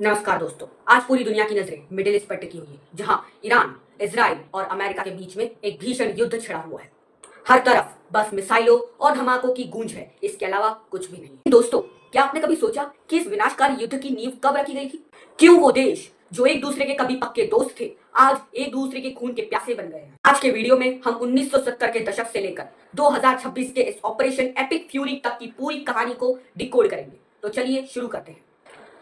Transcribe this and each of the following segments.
नमस्कार दोस्तों। आज पूरी दुनिया की नजरें मिडिल ईस्ट पर टिकी हुई है, जहां ईरान, इजराइल और अमेरिका के बीच में एक भीषण युद्ध छिड़ा हुआ है। हर तरफ बस मिसाइलों और धमाकों की गूंज है, इसके अलावा कुछ भी नहीं। दोस्तों, क्या आपने कभी सोचा कि इस विनाशकारी युद्ध की नींव कब रखी गई थी? क्यों वो देश जो एक दूसरे के कभी पक्के दोस्त थे, आज एक दूसरे के खून के प्यासे बन गए हैं? आज के वीडियो में हम 1970 के दशक से लेकर 2026 के इस ऑपरेशन एपिक फ्यूरी तक की पूरी कहानी को डिकोड करेंगे। तो चलिए शुरू करते हैं।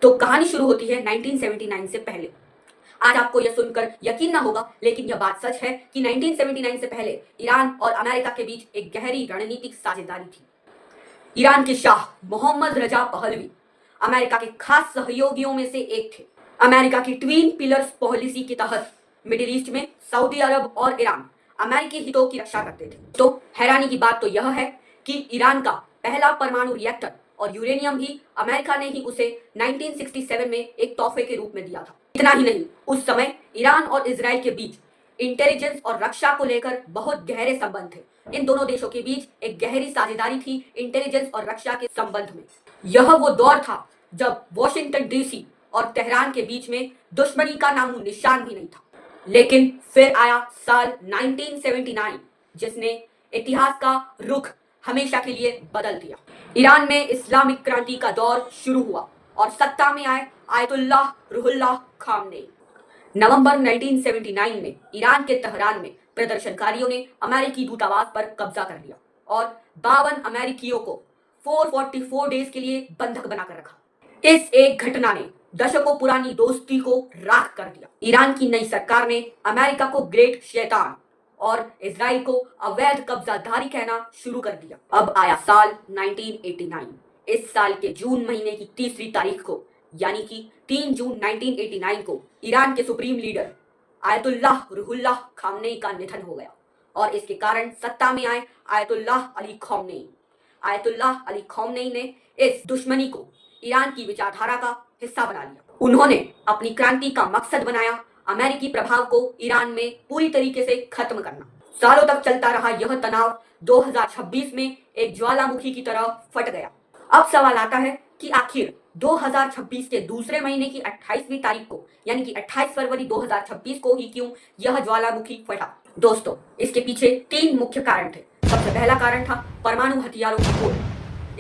तो कहानी शुरू होती है 1979 से पहले। आज आपको यह सुनकर यकीन ना होगा, लेकिन यह बात सच है कि 1979 से पहले ईरान और अमेरिका के बीच एक गहरी रणनीतिक साझेदारी थी। ईरान के Shah Mohammad Reza Pahlavi America के खास सहयोगियों में से एक थे। अमेरिका की ट्विन पिलर्स पॉलिसी के तहत मिडिल ईस्ट में सऊदी अरब और ईरान अमेरिकी हितों की रक्षा करते थे। तो हैरानी की बात तो यह है कि ईरान का पहला परमाणु रिएक्टर और यूरेनियम भी अमेरिका ने ही उसे 1967 में एक तोहफे के रूप में दिया था। इतना ही नहीं, उस समय ईरान और इजराइल के बीच इंटेलिजेंस और रक्षा को लेकर बहुत गहरे संबंध थे। इन दोनों देशों के बीच एक गहरी साझेदारी थी इंटेलिजेंस और रक्षा के संबंध में। यह वो दौर था जब वॉशिंगटन डीसी और तेहरान के बीच में दुश्मनी का नामो निशान भी नहीं था। लेकिन फिर आया साल 1979, जिसने इतिहास का रुख हमेशा के लिए बदल दिया। ईरान में इस्लामिक क्रांति का दौर शुरू हुआ और सत्ता में आए आयतुल्लाह रुहुल्लाह खामनेई। नवंबर 1979 में ईरान के तेहरान में प्रदर्शनकारियों ने अमेरिकी दूतावास पर कब्जा कर लिया और 52 अमेरिकियों को 444 डेज के लिए बंधक बनाकर रखा। इस एक घटना ने दशकों पुरानी दोस्ती को राख कर दिया। ईरान की नई सरकार ने अमेरिका को ग्रेट शैतान और इजराइल को अवैध कब्जाधारी कहना शुरू कर दिया। अब आया साल 1989। इस साल के जून महीने की 30 तारीख को, यानी कि 3 जून 1989 को ईरान के supreme leader Ayatollah Ruhollah Khamenei का निधन हो गया और इसके कारण सत्ता में आए Ayatollah Ali Khamenei. Ayatollah Ali Khamenei ने इस दुश्मनी को ईरान की विचारधारा का हिस्सा बना लिया। उन्होंने अपनी क्रांति का मकसद बनाया अमेरिकी प्रभाव को ईरान में पूरी तरीके से खत्म करना। सालों तक चलता रहा यह तनाव 2026 में एक ज्वालामुखी की तरह फट गया। अब सवाल आता है कि आखिर 2026 के दूसरे महीने की 28वीं तारीख को, यानी कि 28 फरवरी 2026 को ही क्यों यह ज्वालामुखी फटा? दोस्तों, इसके पीछे 3 मुख्य कारण थे। सबसे पहला कारण था परमाणु हथियारों की होड़।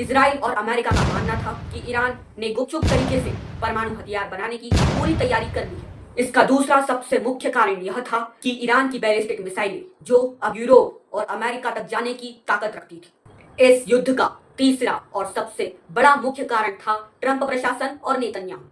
इजराइल और अमेरिका का मानना था कि ईरान ने गुपचुप तरीके से परमाणु हथियार बनाने की पूरी तैयारी कर ली है। इसका दूसरा सबसे मुख्य कारण यह था कि ईरान की बैलिस्टिक मिसाइलें, जो अब यूरोप और अमेरिका तक जाने की ताकत रखती थी। इस युद्ध का तीसरा और सबसे बड़ा मुख्य कारण था ट्रंप प्रशासन और नेतन्याहू।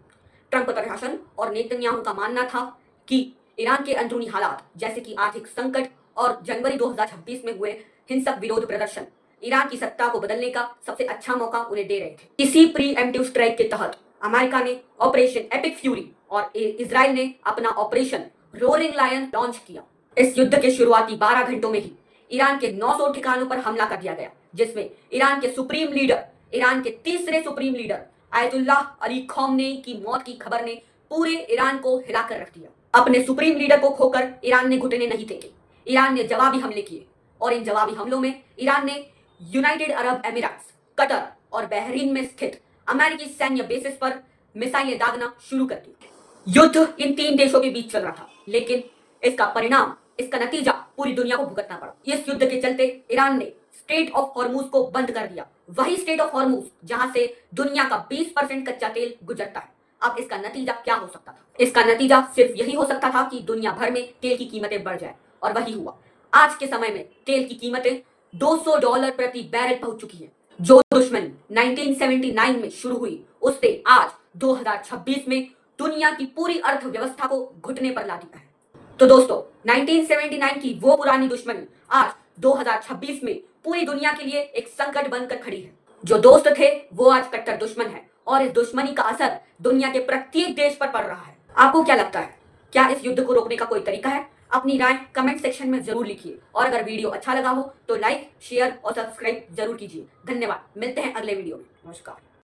ट्रंप प्रशासन और नेतन्याहू का मानना था कि ईरान के अंदरूनी हालात, जैसे कि आर्थिक संकट और जनवरी 2026 में हुए हिंसक विरोध प्रदर्शन, ईरान की सत्ता को बदलने का सबसे अच्छा मौका उन्हें दे रहे थे। इसी प्री एम्प्टिव स्ट्राइक के तहत अमेरिका ने ऑपरेशन एपिक फ्यूरी और इजराइल ने अपना ऑपरेशन रोरिंग लायन लॉन्च किया। इस युद्ध के शुरुआती 12 घंटों में ही ईरान के 900 ठिकानों पर हमला कर दिया गया, जिसमें ईरान के सुप्रीम लीडर, ईरान के तीसरे supreme leader Ayatollah Ali Khamenei की मौत की खबर ने पूरे ईरान को हिलाकर रख दिया। अपने सुप्रीम लीडर को खोकर ईरान ने घुटने नहीं टेके। ईरान ने जवाबी हमले किए और इन जवाबी हमलों में ईरान ने यूनाइटेड अरब एमिरेट्स, कतर और बहरीन में स्थित अमेरिकी सैन्य बेसिस पर मिसाइलें दागना शुरू कर दी। युद्ध इन 3 देशों के बीच चल रहा था, लेकिन इसका परिणाम, इसका नतीजा पूरी दुनिया को भुगतना पड़ा। इस युद्ध के चलते ईरान ने स्ट्रेट ऑफ हॉर्मुज को बंद कर दिया, वही स्ट्रेट ऑफ हॉर्मुज जहां से दुनिया का 20% कच्चा तेल गुजरता है। अब इसका नतीजा क्या हो सकता था? इसका नतीजा सिर्फ यही हो सकता था कि दुनिया भर में तेल की कीमतें बढ़ जाए, और वही हुआ। आज के समय में तेल की कीमतें $200 प्रति बैरल पहुंच चुकी है। जो दुश्मनी 1979 में शुरू हुई, उससे आज 2026 में दुनिया की पूरी अर्थव्यवस्था को घुटने पर ला दिया है। तो दोस्तों, 1979 की वो पुरानी दुश्मनी आज 2026 में पूरी दुनिया के लिए एक संकट बनकर खड़ी है। जो दोस्त थे वो आज कट्टर दुश्मन है और इस दुश्मनी का असर दुनिया के प्रत्येक देश पर पड़ रहा है। आपको क्या लगता है? क्या इस युद्ध को रोकने का कोई तरीका है? अपनी राय कमेंट सेक्शन में जरूर लिखिए, और अगर वीडियो अच्छा लगा हो तो लाइक, शेयर और सब्सक्राइब जरूर कीजिए। धन्यवाद। मिलते हैं अगले वीडियो में। नमस्कार।